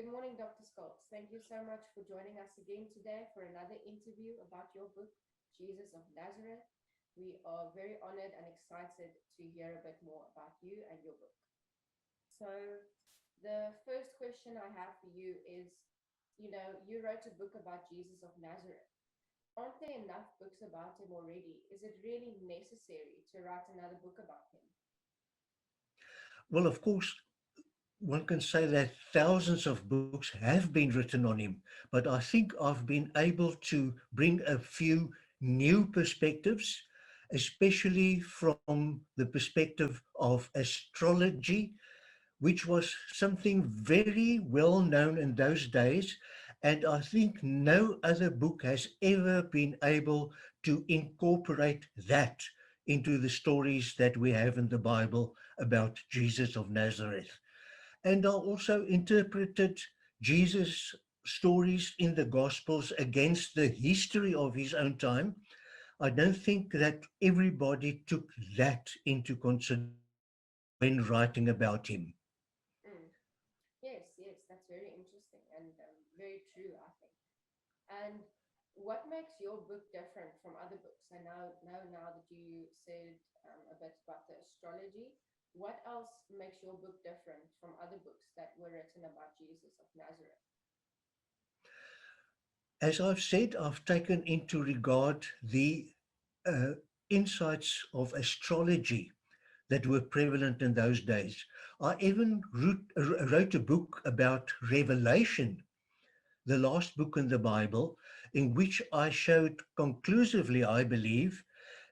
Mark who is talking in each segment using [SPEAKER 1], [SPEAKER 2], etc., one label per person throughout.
[SPEAKER 1] morning, Dr. Scholtz. Thank you so much for joining us again today for another interview about your book, Jesus of Nazareth. We are very honored and excited to hear a bit more about you and your book. So, the first question I have for you is, you wrote a book about Jesus of Nazareth. Aren't there enough books about him already? Is it really necessary to write another book about him?
[SPEAKER 2] Well, of course, one can say that thousands of books have been written on him, but I think I've been able to bring a few new perspectives, especially from the perspective of astrology, which was something very well known in those days. And I think no other book has ever been able to incorporate that into the stories that we have in the Bible about Jesus of Nazareth. And I also interpreted Jesus' stories in the Gospels against the history of his own time. I don't think that everybody took that into consideration when writing about him.
[SPEAKER 1] Mm. Yes, that's very interesting and very true, I think. And what makes your book different from other books? I now that you said a bit about the astrology, what else makes your book different from other books that were written about Jesus of Nazareth?
[SPEAKER 2] As I've said, I've taken into regard the uh, insights of astrology that were prevalent in those days. I even wrote a book about Revelation, the last book in the Bible, in which I showed conclusively, I believe,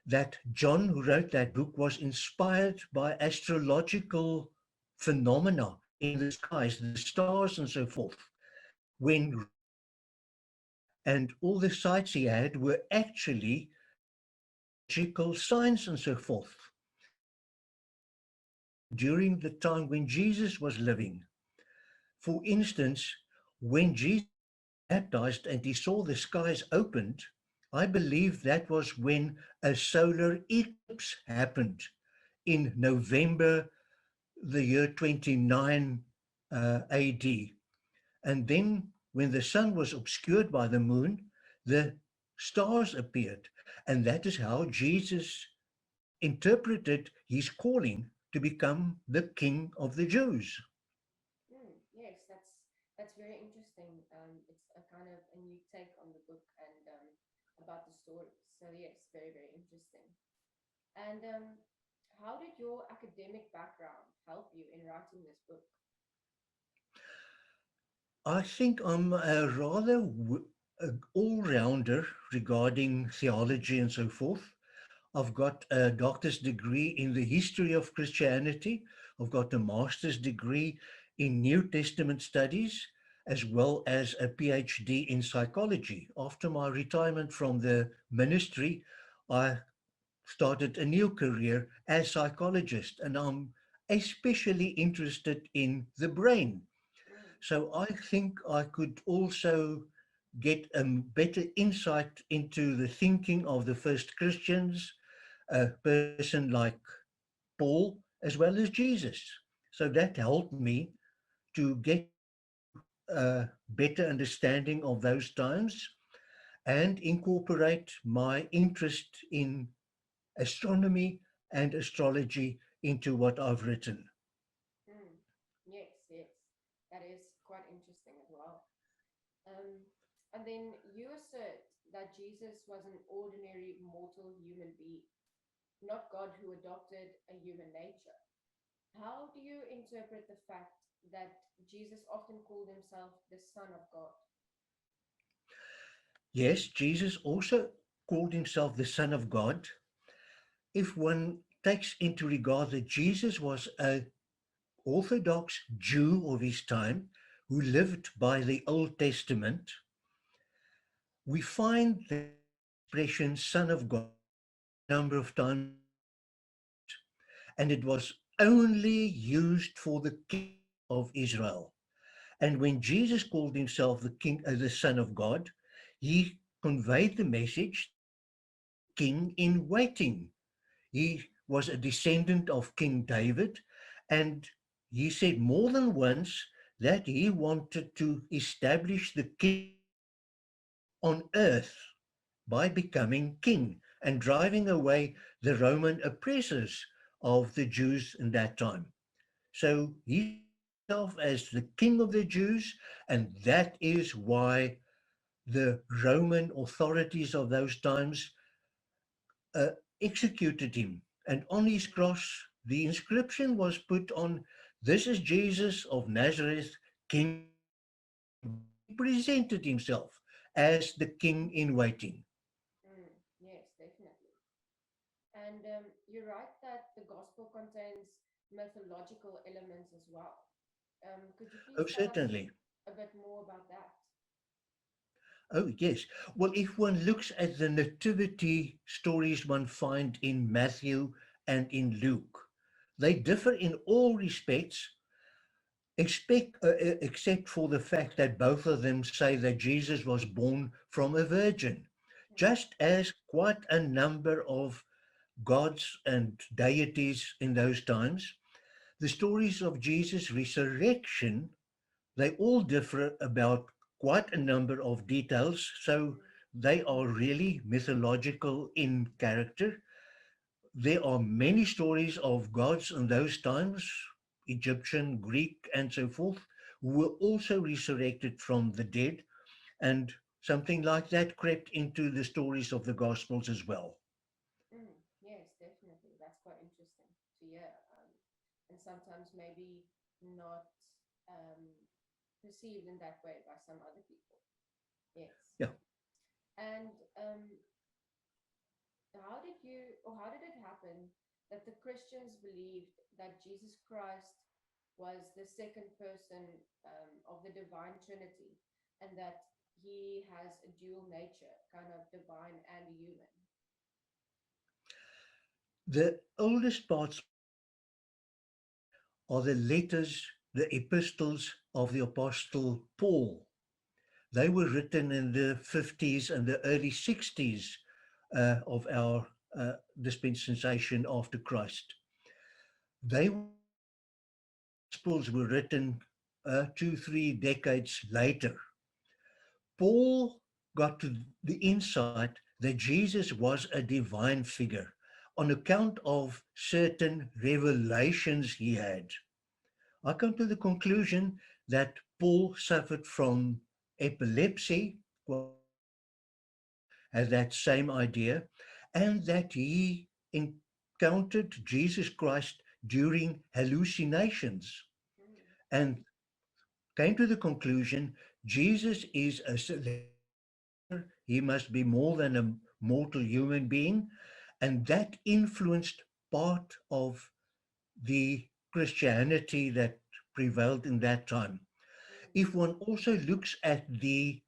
[SPEAKER 2] that John, who wrote that book, was inspired by astrological phenomena in the skies, the stars, and so forth. When and all the sights he had were actually astrological signs and so forth. During the time when Jesus was living, for instance, when Jesus baptized and he saw the skies opened, I believe that was when a solar eclipse happened in November the year 29 AD. And then when the sun was obscured by the moon, the stars appeared. And that is how Jesus interpreted his calling to become the King of the Jews.
[SPEAKER 1] Yes, that's very interesting. It's a kind of a new take on the book and about the story. So yes, very interesting. And how did your academic background help you in writing this book?
[SPEAKER 2] I think I'm a rather all-rounder regarding theology and so forth. I've got a doctor's degree in the history of Christianity. I've got a master's degree in New Testament studies, as well as a PhD in psychology. After my retirement from the ministry, I started a new career as psychologist, and I'm especially interested in the brain.
[SPEAKER 1] Mm,
[SPEAKER 2] So I think I could also get a better insight into the thinking of the first Christians, a person like Paul, as well as Jesus. So that helped me to get a better understanding of those times and incorporate my interest in astronomy and astrology into what I've written.
[SPEAKER 1] mm. Yes, that is quite interesting as well. Um, and then you assert that Jesus was an ordinary mortal human being, not God who adopted a human nature. How do you interpret the fact that Jesus often called himself the Son of God?
[SPEAKER 2] Yes, Jesus also called himself the Son of God. If one takes into regard that Jesus was a Orthodox Jew of his time who lived by the Old Testament, we find the expression Son of God a number of times, and it was only used for the king of Israel. And when Jesus called himself the king, the Son of God, he conveyed the message king in waiting. He was a descendant of King David, and he said more than once that he wanted to establish the kingdom on earth by becoming king and driving away the Roman oppressors of the Jews in that time. So he saw himself as the king of the Jews, and that is why the Roman authorities of those times uh, executed him. And on his cross, the inscription was put on, "This is Jesus of Nazareth, King of the Jews." But he presented himself as the king in waiting.
[SPEAKER 1] Yes, definitely. And you're right that the gospel contains mythological elements as well. Could you please
[SPEAKER 2] Oh,
[SPEAKER 1] tell us
[SPEAKER 2] certainly.
[SPEAKER 1] a bit more about that?
[SPEAKER 2] Oh, yes. Well, if one looks at the nativity stories one find in Matthew and in Luke, they differ in all respects, except for the fact that both of them say that Jesus was born from a virgin,
[SPEAKER 1] Mm,
[SPEAKER 2] just as quite a number of gods and deities in those times. The stories of Jesus' resurrection, they all differ about quite a number of details, so
[SPEAKER 1] mm,
[SPEAKER 2] they are really mythological in character. There are many stories of gods in those times, Egyptian, Greek, and so forth, who were also resurrected from the dead, and something like that crept into the stories of the Gospels as well.
[SPEAKER 1] yes, definitely. That's quite interesting to hear. And sometimes maybe not um, perceived in that way by some other people. Yes.
[SPEAKER 2] Yeah.
[SPEAKER 1] And how did it happen that the Christians believed that Jesus Christ was the second person of the divine Trinity and that he has a dual nature, kind of divine and human?
[SPEAKER 2] The oldest parts of the Bible are the letters, the epistles of the Apostle Paul. They were written in the 50s and the early 60s of our dispensation after Christ. They were written, the Gospels were written 2, 3 decades later. Paul got to the insight that Jesus was a divine figure on account of certain revelations he had. I come to the conclusion that Paul suffered from epilepsy, quite a number of people have that same idea, and that he encountered Jesus Christ during hallucinations
[SPEAKER 1] Mm,
[SPEAKER 2] and came to the conclusion Jesus is a celestial figure, he must be more than a mortal human being, and that influenced part of the Christianity that prevailed in that time.
[SPEAKER 1] mm,
[SPEAKER 2] If one also looks at the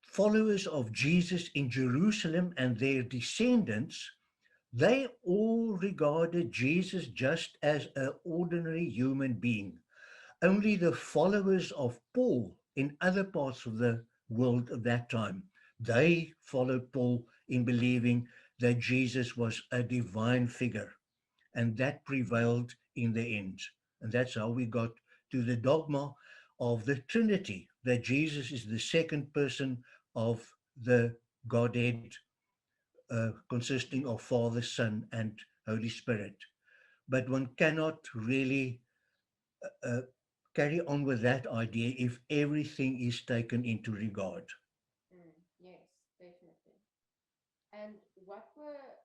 [SPEAKER 2] followers of Jesus in Jerusalem and their descendants, they all regarded Jesus just as an ordinary human being. Only the followers of Paul in other parts of the world at that time, they followed Paul in believing that Jesus was a divine figure, and that prevailed in the end. And that's how we got to the dogma of the Trinity, that Jesus is the second person of the Godhead, consisting of Father, Son, and Holy Spirit. But one cannot really uh, carry on with that idea if everything is taken into regard.
[SPEAKER 1] yes, definitely. And what were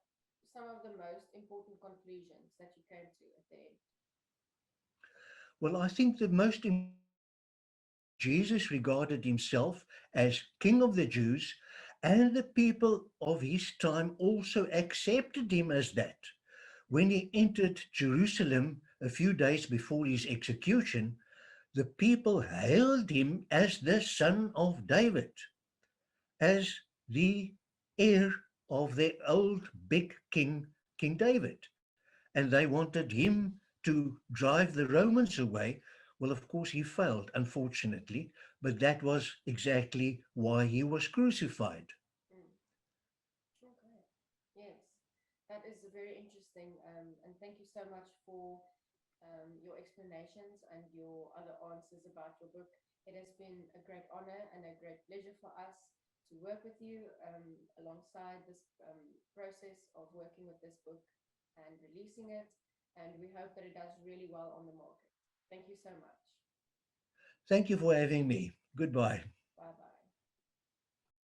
[SPEAKER 1] some of the most important conclusions that you came to at the end?
[SPEAKER 2] Well, I think the most important thing is that Jesus regarded himself as King of the Jews, and the people of his time also accepted him as that. When he entered Jerusalem a few days before his execution, the people hailed him as the son of David, as the heir of their old big king, King David. And they wanted him to drive the Romans away. Well, of course, he failed, unfortunately, but that was exactly why he was crucified.
[SPEAKER 1] Mm, okay. Yes, that is very interesting. And thank you so much for your explanations and your other answers about your book. It has been a great honor and a great pleasure for us to work with you alongside this process of working with this book and releasing it. And we hope that it does really well on the market. Thank you so much.
[SPEAKER 2] Thank you for having me. Goodbye.